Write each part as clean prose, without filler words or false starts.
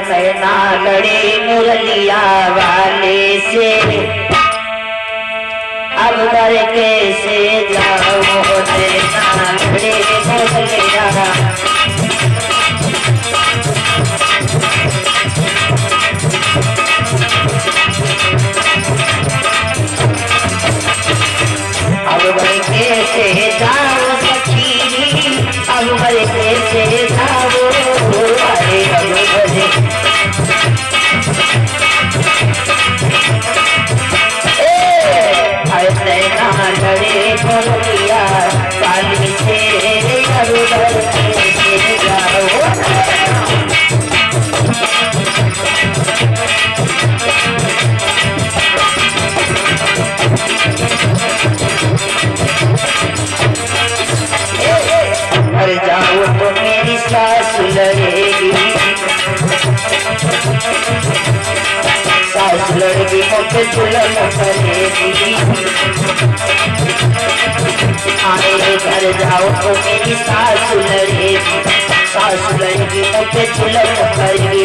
नैना लड़े मुरलिया वाले से, अब घर कैसे जाओ नैना लड़े मुरलिया। अब घर कैसे जाओ सखी, अब घर कैसे जाओ, अरे अब घर नैना लड़े मुरलिया वाली से, अब घर कैसे जाओ। मर जाओ तो मेरी सास लड़ेगी, सास लड़की मुझे जुल्म करेगी। आए घर जाओ तो मेरी सास लड़ेगी, सास लड़की मुझे जुल्म करेगी।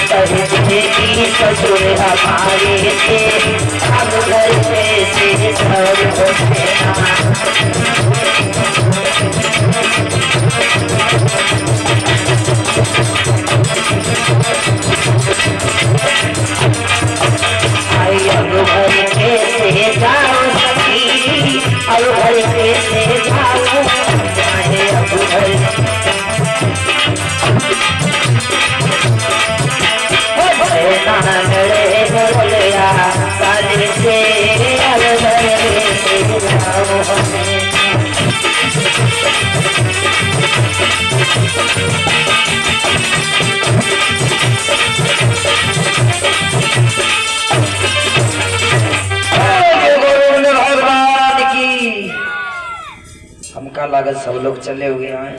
कहेगी ससुर हमारे से, अब घर से सब आई। अब घर कैसे जाओ सखी, अब घर कैसे जाओ, चाहे अब घर नैना लड़े मुरलिया वाले से, अब घर कैसे जाओ। हमका लागत सब लोग चले हुए हैं,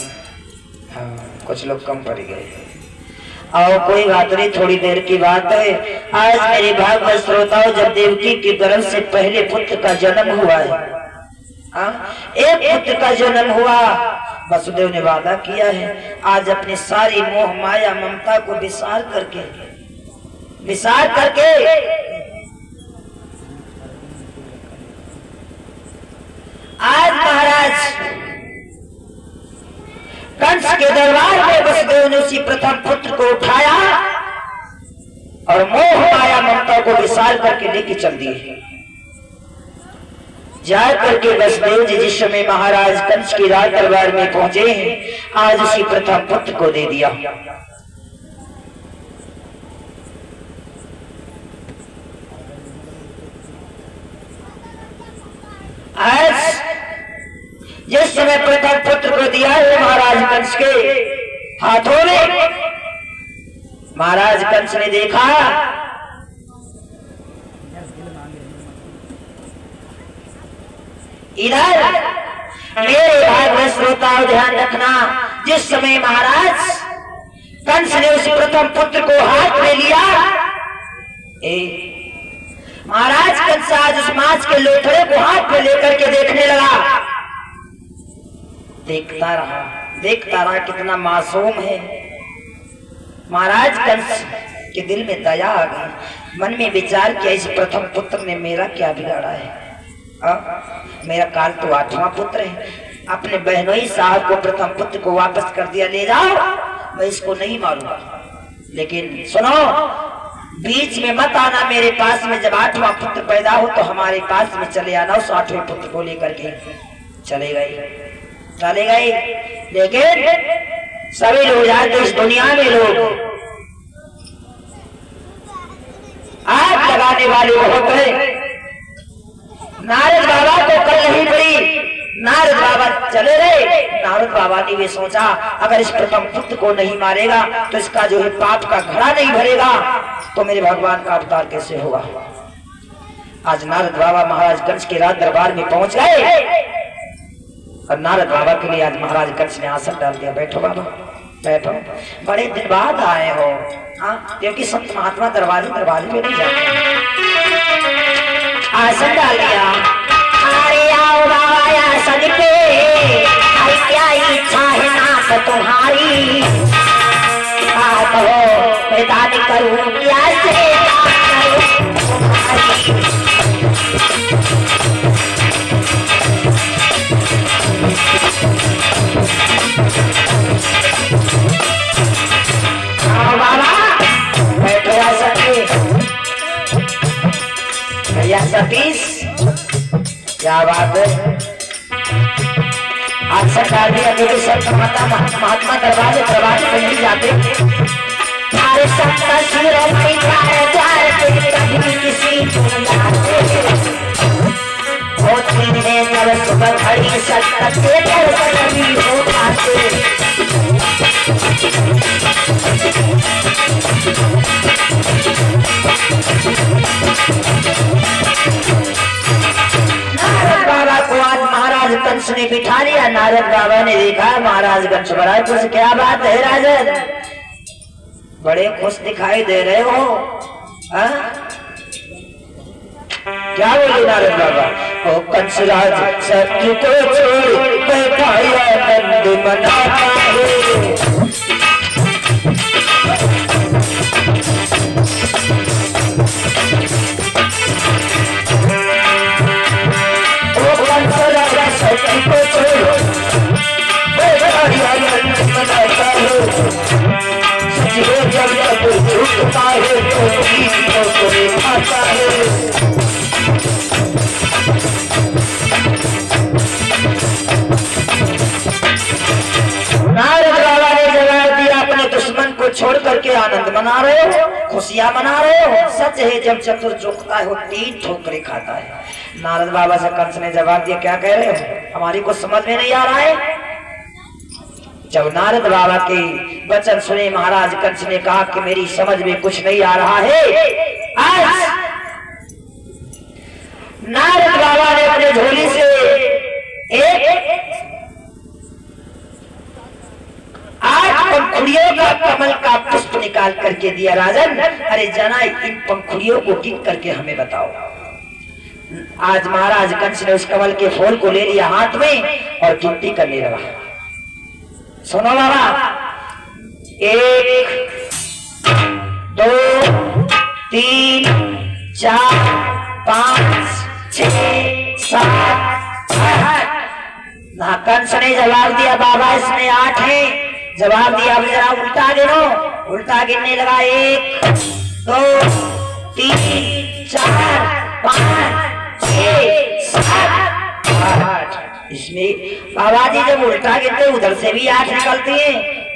हाँ कुछ लोग कम पड़ गए। और कोई बात नहीं, थोड़ी देर की बात है। आज मेरे भागवत श्रोताओं, जब देवकी की गर्भ से पहले पुत्र का जन्म हुआ है, एक पुत्र का जन्म हुआ, वसुदेव ने वादा किया है आज अपनी सारी मोह माया ममता को विसार करके आज महाराज कंस के दरबार में वसुदेव ने उसी प्रथम पुत्र को उठाया और मोह माया ममता को विसार करके लेके चल दिए। जा करके वसुदेव जी जिस समय महाराज कंस की राज दरबार में पहुंचे हैं, आज उसी प्रथम पुत्र को दे दिया। आज जिस समय प्रथम पुत्र को दिया है महाराज कंस के हाथों में, महाराज कंस ने देखा इधर मेरे भागवत श्रोताओं ध्यान रखना, जिस समय महाराज कंस ने उस प्रथम पुत्र को हाथ में लिया, महाराज कंस आज उस मांस के लोथड़े को हाथ में लेकर के देखने लगा। देखता रहा कितना मासूम है। महाराज कंस के दिल में दया आ गई, मन में विचार किया इस प्रथम पुत्र ने मेरा क्या बिगाड़ा है। मेरा काल तो 8वां पुत्र है, अपने बहनोई साहब को प्रथम पुत्र को वापस कर दिया, ले जाओ, मैं इसको नहीं मारूंगा। लेकिन सुनो, बीच में मत आना मेरे पास में, जब 8वां पुत्र पैदा हो तो हमारे पास में चले आना, उस 8वें पुत्र को लेकर के। चले गए, लेकिन सभी लोग जाते इस दुनिया में लोग आग लगाने वाले बहुत है। नारद बाबा को कल नहीं पड़ी, नारद बाबा चले गए। नारद बाबा ने भी सोचा अगर इस प्रथम पुत्र को नहीं मारेगा तो इसका जो है पाप का घड़ा नहीं भरेगा, तो मेरे भगवान का अवतार कैसे होगा। आज नारद बाबा महाराज कंस के राज दरबार में पहुंच गए और नारद बाबा के लिए आज महाराज कंस ने आसन डाल दिया। बैठो बाबा, बैठो, बड़े दिन बाद आए हो। हाँ, क्योंकि संत महात्मा दरबार में नहीं जाते। आसन डाल दिया। अरे आओ बाबा आसन पे, क्या इच्छा है नाथ तुम्हारी। क्या बात है। आज सरकार भी अभी भी सब महात्मा दरबार पे नहीं जाते। अरे सत्ता सिरों पे द्वार पे कभी किसी होती है जब सुबह खड़ी सत्ता के कभी हो पाते। बाबा को आज महाराज कंस ने बिठा लिया। नारद बाबा ने देखा महाराज कंस बड़ा खुश। क्या बात है राजन, बड़े खुश दिखाई दे रहे हो? क्या बोले नारद बाबा? ओ कंस राज सत्य को छोड़ बैठा आनंद मनाता है। जब जब झुकता है तो आता है। नारद बाबा ने जवाब दिया, अपने दुश्मन को छोड़ करके आनंद मना रहे हो, खुशियां मना रहे हो। सच है जब चतुर झुकता है वो 3 ठोकरे खाता है। नारद बाबा से कंस ने जवाब दिया, क्या कह रहे हो? हमारी को समझ में नहीं आ रहा है। जब नारद बाबा के वचन सुने महाराज कंस ने कहा कि मेरी समझ में कुछ नहीं आ रहा है। आज नारद बाबा ने अपने झोली से एक 8 पंखुड़ियों का कमल का पुष्प निकाल करके दिया। राजन, अरे जना इन पंखुड़ियों को गिन करके हमें बताओ। आज महाराज कंस ने उस कमल के फूल को ले लिया हाथ में और गिनती करने लगा। सुनो बाबा, 1 2 3 4 5 6 7 8। कंस ने जवाब दिया, बाबा इसमें 8 है। जवाब दिया, अब जरा उल्टा गिनो। उल्टा गिनने लगा, 1 2 3 4 5 6 7 8। इसमें बाबा जी जब उल्टा गिनते उधर से भी 8 निकलती है।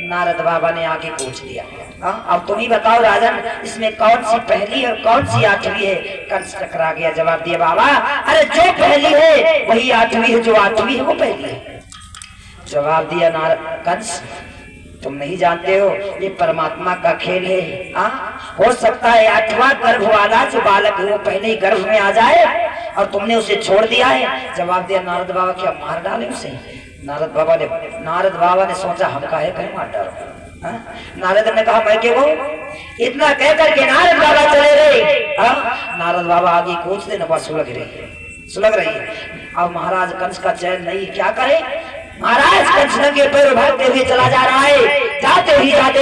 नारद बाबा ने आगे पूछ लिया, अब तुम ही बताओ राजन, इसमें कौन सी पहली और कौन सी 8वीं है? कंस टकरा गया। जवाब दिया, बाबा अरे जो पहली है वही 8वीं है, जो 8वीं है वो पहली है। जवाब दिया नारद कंस, तुम नहीं जानते हो ये परमात्मा का खेल है। हो सकता है 8वां गर्भ वाला जो बालक है वो पहले ही गर्भ में आ जाए और तुमने उसे छोड़ दिया है। जवाब दिया नारद बाबा, क्या मार डाले उसे? नारद बाबा ने सोचा, हम काहे कहीं मार डालो। नारद ने कहा, मैं क्यों? इतना कह करके नारद बाबा चले गए। नारद बाबा आगे कूदते नफा सुलग रही है। अब महाराज कंस का चैन नहीं, क्या करे? महाराज कंस नंगे पैर भागते हुए चला जा रहा है। जाते ही जाते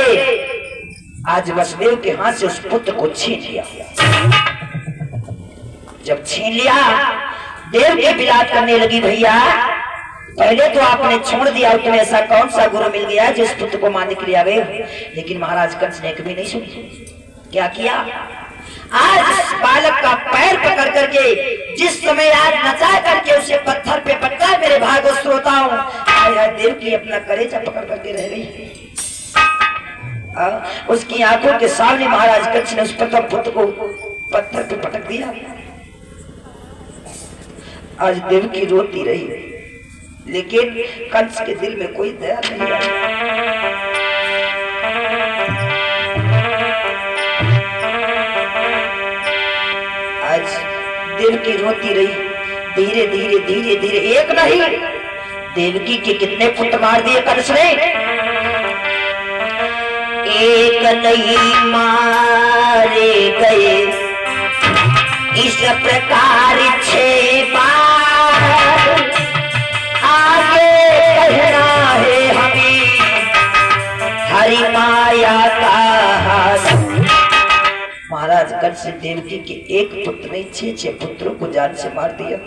आज वसुदेव के हाथ से उस पुत्र को छीन लिया। जब छीन लिया, देव की बिलात करने लगी, भैया पहले तो आपने छोड़ दिया, तुम्हें ऐसा कौन सा गुरु मिल गया जिस पुत्र को मारने के लिए आ गए? लेकिन महाराज कंस ने कभी नहीं सुनी। क्या किया? आज बालक का पैर पकड़ करके जिस समय आज नचा करके उसे पत्थर पे पटका, मेरे भागो श्रोताओं, देव की अपना कलेजा पकड़ करके रह गई। उसकी आंखों के सामने महाराज कंस ने उस प्रथम पुत्र को पत्थर पे पटक दिया। आज देव की रोती रही, लेकिन कंस के दिल में कोई दया नहीं आई। आज देव की रोती रही, धीरे धीरे धीरे धीरे एक नहीं देवकी के कितने पुत्र मार दिए कंस ने? एक नहीं मारे गए, इस प्रकार 6 बार आगे कहना है हमें हरि माया का हाथ। महाराज कंस ने देवकी के एक पुत्र नहीं 6 पुत्रों को जान से मार दिया।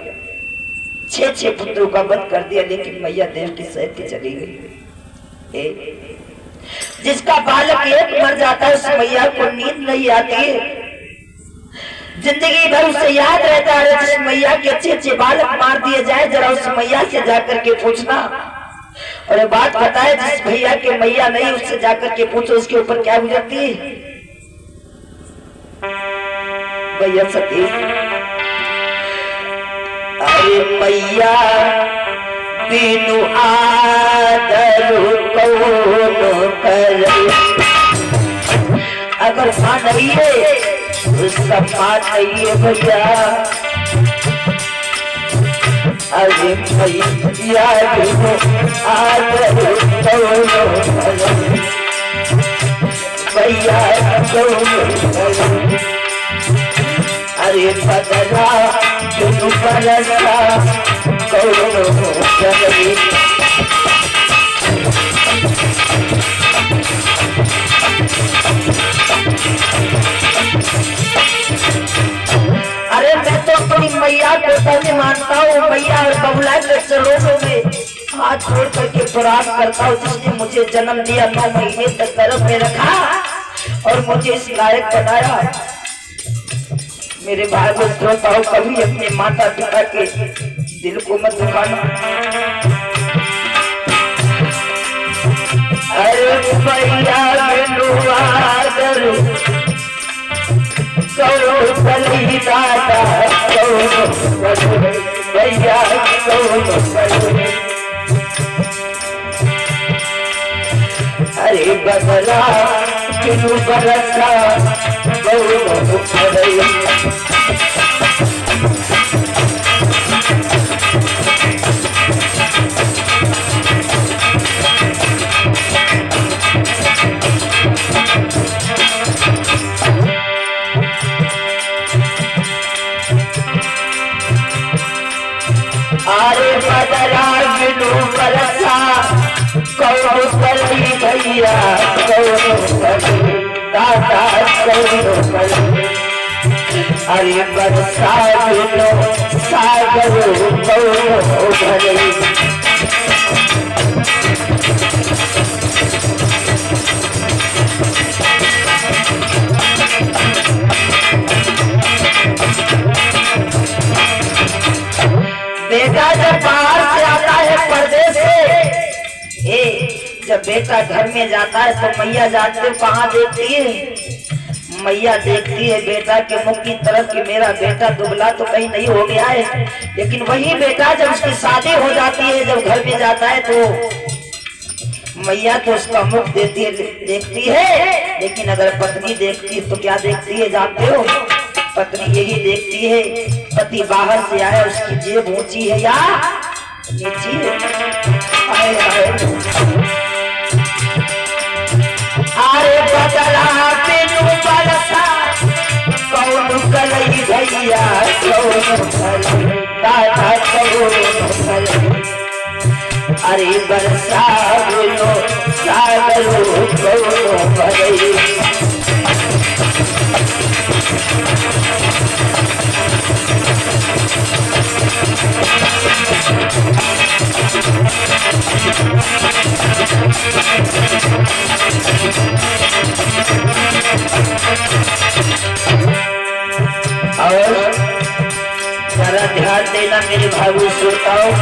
6 पुत्रों का वध कर दिया, लेकिन मैया देव की सहती चली गई। जिसका बालक एक मर जाता है उस मैया को नींद नहीं आती है। जिंदगी भर उसे याद रहता है जिस मैया के अच्छे अच्छे बालक मार दिए जाए, जरा उस मैया से जाकर के पूछना। और ये बात पता है, जिस भैया के मैया नहीं उससे जाकर के पूछो उसके ऊपर क्या गुजरती है। भैया सतीश, अरे मैया बिनु आदर कौन करे, अगर मां नहीं है तो सब मां नहीं है भैया। अरे भैया बिनु आदर कौन करे, भैया कौन करे। अरे बदला बिनु बरसा कौन करे। अरे मैं तो अपनी मैया को तभी मानता हूँ, मैया और बबुला के चरणों में हाथ जोड़ करके प्रणाम करता हूँ, जिसने मुझे जन्म दिया, 9 महीने तक गर्भ में रखा और मुझे इस लायक बनाया। मेरे भाई को श्रोताओं, कभी अपने माता पिता के दिल को मत दुखाना। अरे भैया बिनु आदर कौन करे दादा, कौन करे भैया, कौन करे। अरे बदला बिनु बरसा कौन करे। अरे बदला बिनु बरसा कौन करे भैया, कौन करे दादा, कौन करे। अरे बरसा बिनु सागर कौन करे। बेटा जब बाहर से आता है परदेश से, जब बेटा घर में जाता है तो मैया जानते हो कहाँ देखती है? मैया देखती है बेटा के मुख की तरफ कि मेरा बेटा दुबला तो कहीं नहीं हो गया है। लेकिन वही बेटा जब उसकी शादी हो जाती है, जब घर में जाता है तो मैया तो उसका मुख देखती है। लेकिन अगर पत्नी देखती है तो क्या देखती है जानते हो? पत्नी यही देखती है, पति बाहर से आया, उसकी जेब ऊंची है या नीची है। अरे बदला बिनु बरसा कौन करे भैया, कौन करे दादा, कौन करे। अरे बरसा बिनु सागर कौन करे। और जरा ध्यान देना मेरे भाई श्रोताओं।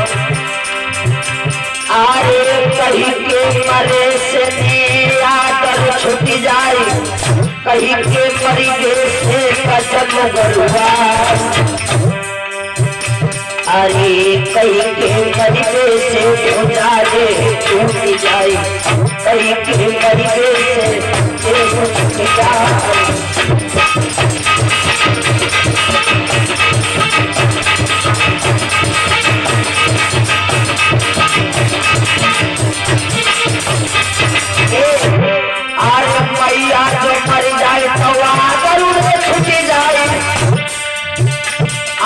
अरे कहीं के मरे से आकर छूट जाए, कहीं के मरीजे से कसम गरुआ। अरे कहीं के मरीजे से उजाले छूट जाए, कहीं के मरीजे से छूट जाए। मैया जो मर जाए तो जरूर छूट जाए।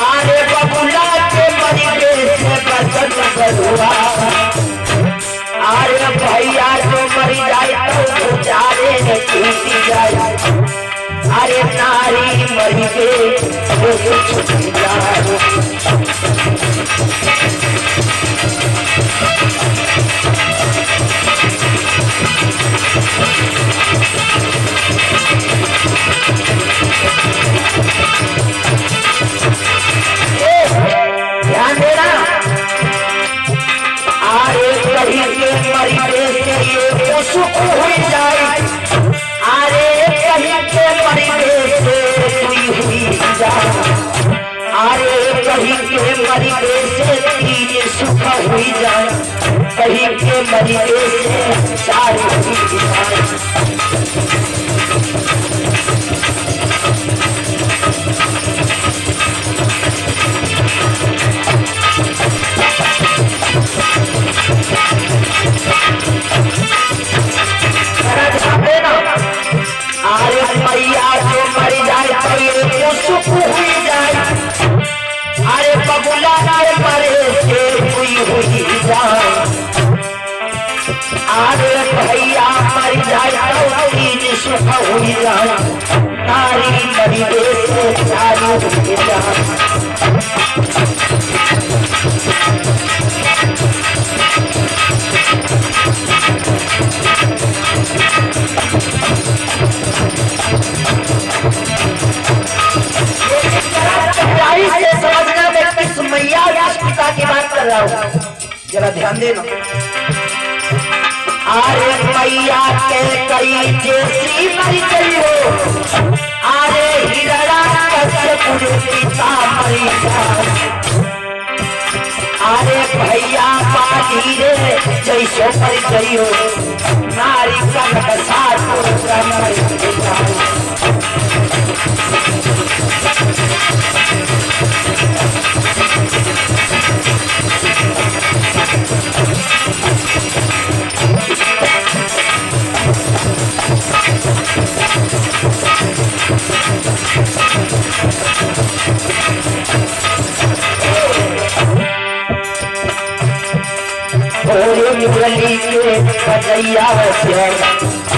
आरे बबुला के मरीजे से बचन गरुआ। आरे भैया जो मर जाए तो गुजारे छूट जाए। अरे नारी मरीजे वो छूट जाए। के मरिबे से ये सुख हुई जाए, अरे कहीं के मरिबे से कोई हुई जाए, अरे कहीं के मरिबे से तीन सुख हुई जाए, कहीं के मरिबे से चार हुई जाए। अरे मैया जो मर जाए तो ये सुख हुई जाए, अरे बबुला के मरे से हुई जाए, अरे भैया मर जाए तो तीन सुख हुई जाए, नारी मरिबे से चार हुई जाए। समझना मैं किस मैया किस पिता की बात कर रहा हूँ, जरा ध्यान देना। अरे मैया के कई जैसी मर गई हो, अरे हिरण्यकश्यप पिता मरी जाए, अरे भैया पानी रे जैसो मर गई हो, नारी का साथ मर जाए। मुरली के बजैया से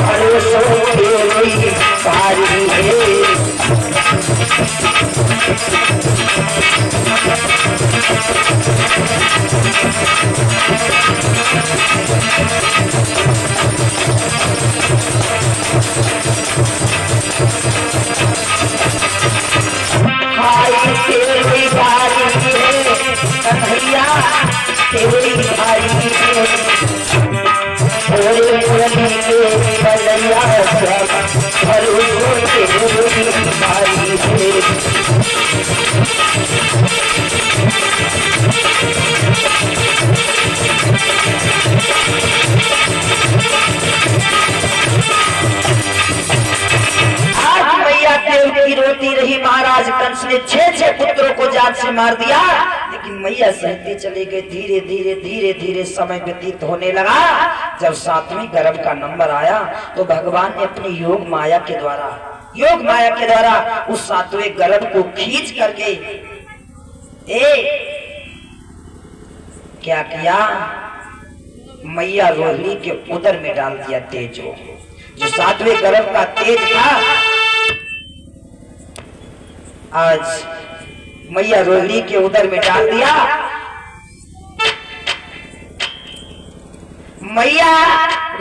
अरे सो के पारी है, हाय तेरी बारी है कन्हैया तेरी भाई है, मुरली के बजैया से अरे सो के पारी है। रोती रही महाराज कंस ने 6 पुत्रों को जान से मार दिया, लेकिन मैया सहती चली गई। धीरे धीरे धीरे धीरे समय व्यतीत होने लगा। जब 7वें गर्भ का नंबर आया तो भगवान ने अपनी योग माया के द्वारा उस 7वें गर्भ को खींच करके क्या किया, मैया रोहिणी के उदर में डाल दिया तेजो। जो 7वें गर्भ का तेज था आज मैया रोहिणी के उदर में डाल दिया। मैया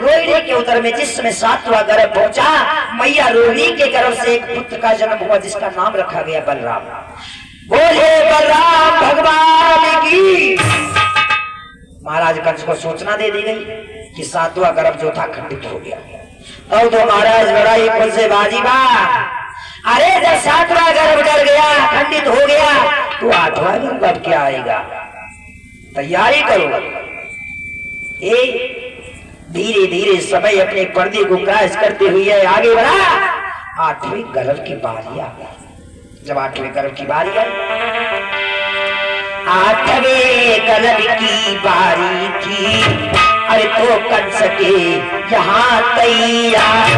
रोहिणी के उदर में जिस समय 7वां गर्भ पहुंचा, मैया रोहिणी के गर्भ से एक पुत्र का जन्म हुआ जिसका नाम रखा गया बलराम। बोले बलराम भगवान की। महाराज कंस को सूचना दे दी गई कि 7वां गर्भ जो था खंडित हो गया। अब तो महाराज लड़ाई कौन से बाजी बा। अरे जब 7वां गर्भ डर गया, खंडित हो गया, तो 8वां गर्भ अब क्या आएगा, तैयारी करो। धीरे धीरे समय अपने पर्दे को क्रॉस करते हुए आगे बढ़ा। 8वें गर्भ की बारी आ गई। जब 8वें गर्भ की बारी आई, 8वें गर्भ की बारी थी, अरे तो कंस के यहाँ तैयार।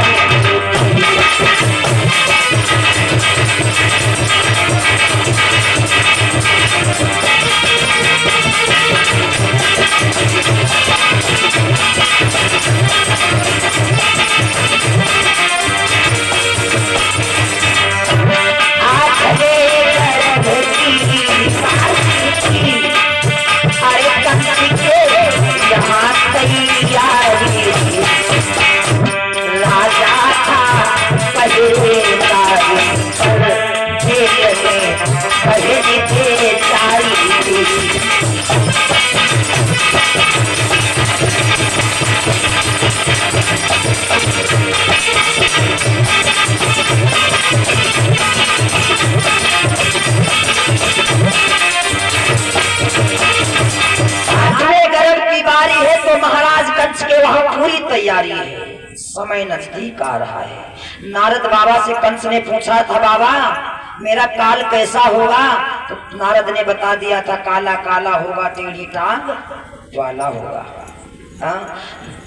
राजा था पहले कंस के वहां पूरी तैयारी है, समय नजदीक आ रहा है। नारद बाबा से कंस ने पूछा था, बाबा मेरा काल कैसा होगा? तो नारद ने बता दिया था, काला काला होगा, टेढ़ी टांग वाला होगा।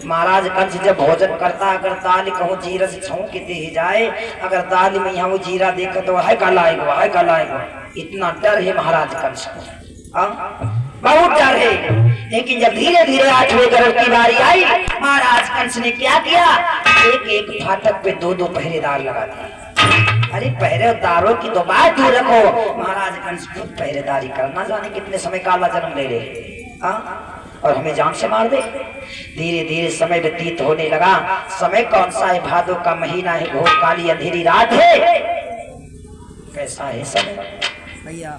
महाराज कंस जब भोजन करता, अगर दाल कहूँ जीरा से छौंक दे जाए, अगर दाल में यहाँ वो जीरा देखा तो है काला आएगा, है काला आएगा। इतना डर है महाराज कंस को, बहुत डर है। लेकिन जब धीरे धीरे 8वें गर्भ की बारी आई, महाराज कंस ने क्या किया, एक एक फाटक पे 2-2 पहरेदार लगा दिए। अरे पहरेदारों की तो बात दूर रखो, महाराज कंस खुद पहरेदारी करना जाने कितने समय काला जन्म ले ले और हमें जान से मार दे। धीरे धीरे समय व्यतीत होने लगा। समय कौन सा है? भादों का महीना है, घोर काली अंधेरी रात है। कैसा है समय भैया?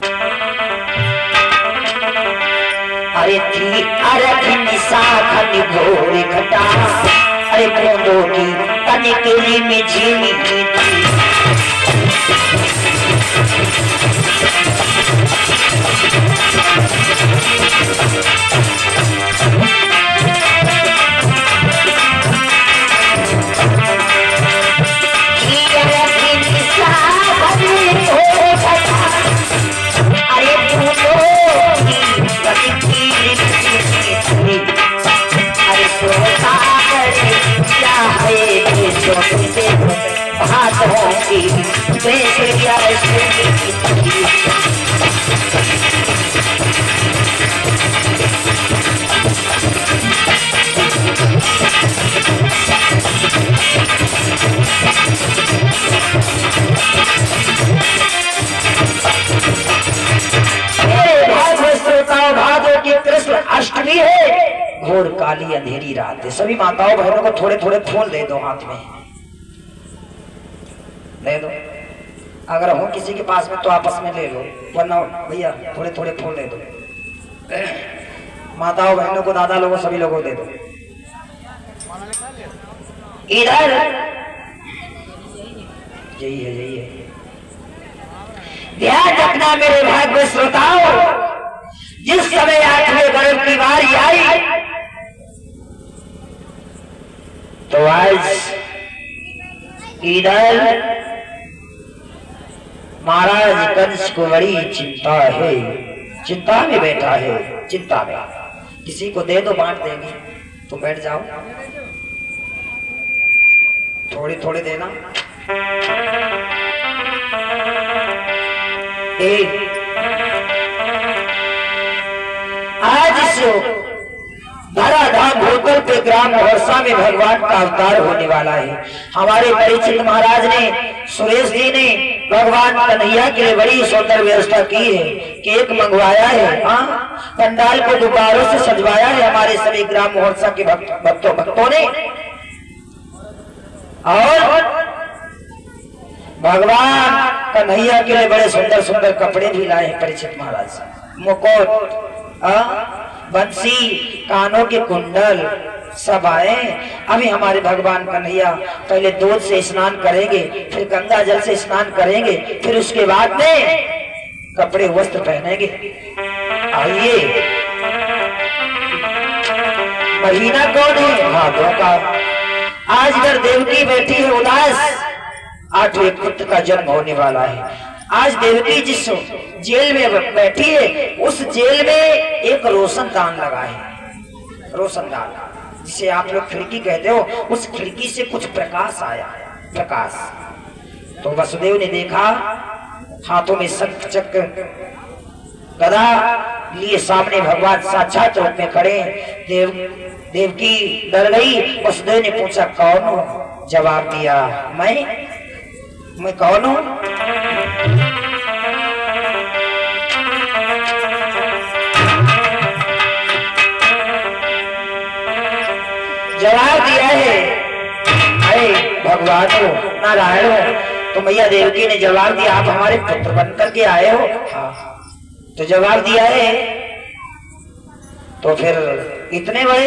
अरे थी अरे निशा घनी घोर घटा, अरे बूंदों की तनिकेली में झीमी थी। भादों की कृष्ण अष्टमी है, घोर काली अंधेरी रात है। सभी माताओं बहनों को थोड़े थोड़े फूल दे दो, हाथ में दे दो। अगर हो किसी के पास में तो आपस में ले लो, वरना भैया थोड़े थोड़े फूल दे दो। माताओं बहनों को, दादा लोगों, सभी लोगों को दे दो। इधर यही है, यही है। ध्यान रखना मेरे भाग्य श्रोताओ, जिस समय 8वें गर्भ की बारी आई तो आज इधर महाराज कंस को बड़ी चिंता है, चिंता में बैठा है, चिंता में। किसी को दे दो, बांट देंगे, तुम बैठ जाओ, थोड़ी थोड़ी देना। आज इस धराधाम भूतल पे ग्राम महर्षा में भगवान का अवतार होने वाला है। हमारे परीक्षित महाराज ने, सुरेश जी ने भगवान कन्हैया के लिए बड़ी सुंदर व्यवस्था की है। केक मंगवाया है, पंडाल को गुब्बारों से सजवाया है हमारे सभी ग्राम महर्षा के भक्तों ने। और भगवान कन्हैया के लिए बड़े सुंदर सुंदर कपड़े भी लाए हैं परीक्षित महाराज। मुकुट, बंसी, कानों के कुंडल सब आए। अभी हमारे भगवान कन्हैया पहले दूध से स्नान करेंगे, फिर गंगा जल से स्नान करेंगे, फिर उसके बाद में कपड़े वस्त्र पहनेंगे। आइए, महीना कौन है? भादों का। आज इधर देवकी बैठी है उदास, 8वें पुत्र का जन्म होने वाला है। आज देवकी जिस जेल में बैठी है, उस जेल में एक रोशनदान लगा है, रोशनदान, जिसे आप लोग खिड़की कहते हो। उस खिड़की से कुछ प्रकाश आया, प्रकाश। तो वसुदेव ने देखा, हाथों में शंख चक्र गदा लिए सामने भगवान साक्षात रूप में खड़े। देवकी डर गई। वसुदेव ने पूछा, कौन हो? जवाब दिया, मैं कौन हूं? जवाब दिया है, अरे भगवान हो, नारायण हो। तो मैया देवकी ने जवाब दिया, आप हमारे पुत्र बनकर के आए हो? हाँ। तो जवाब दिया है, तो फिर इतने बड़े,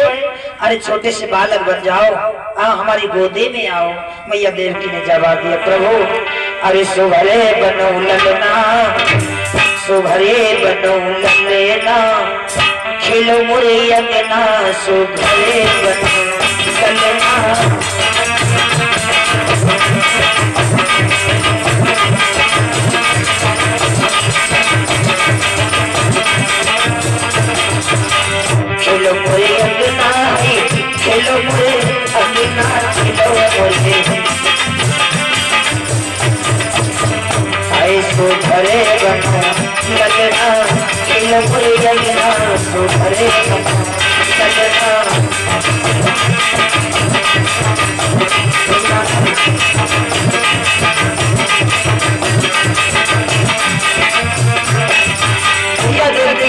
अरे छोटे से बालक बन जाओ, हमारी गोदी में आओ। मैया देवकी ने जवाब दिया, प्रभु अरे सुभरे बनो ललना, सुभरे बनो ललना, खिलो मुरे अंगना, सुभरे बनो खेलो मुझे अंगना खेलो मुझे सो भरे बनो लगना खेलो मुझे अंगना सो भरे बनो लगना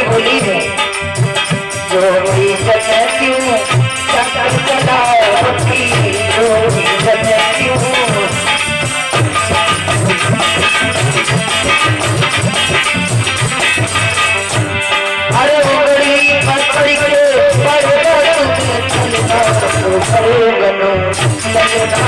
होली में जो भी क्यों चला जो भी क्यों अरे उगड़ी पकड़ी के बनो लगना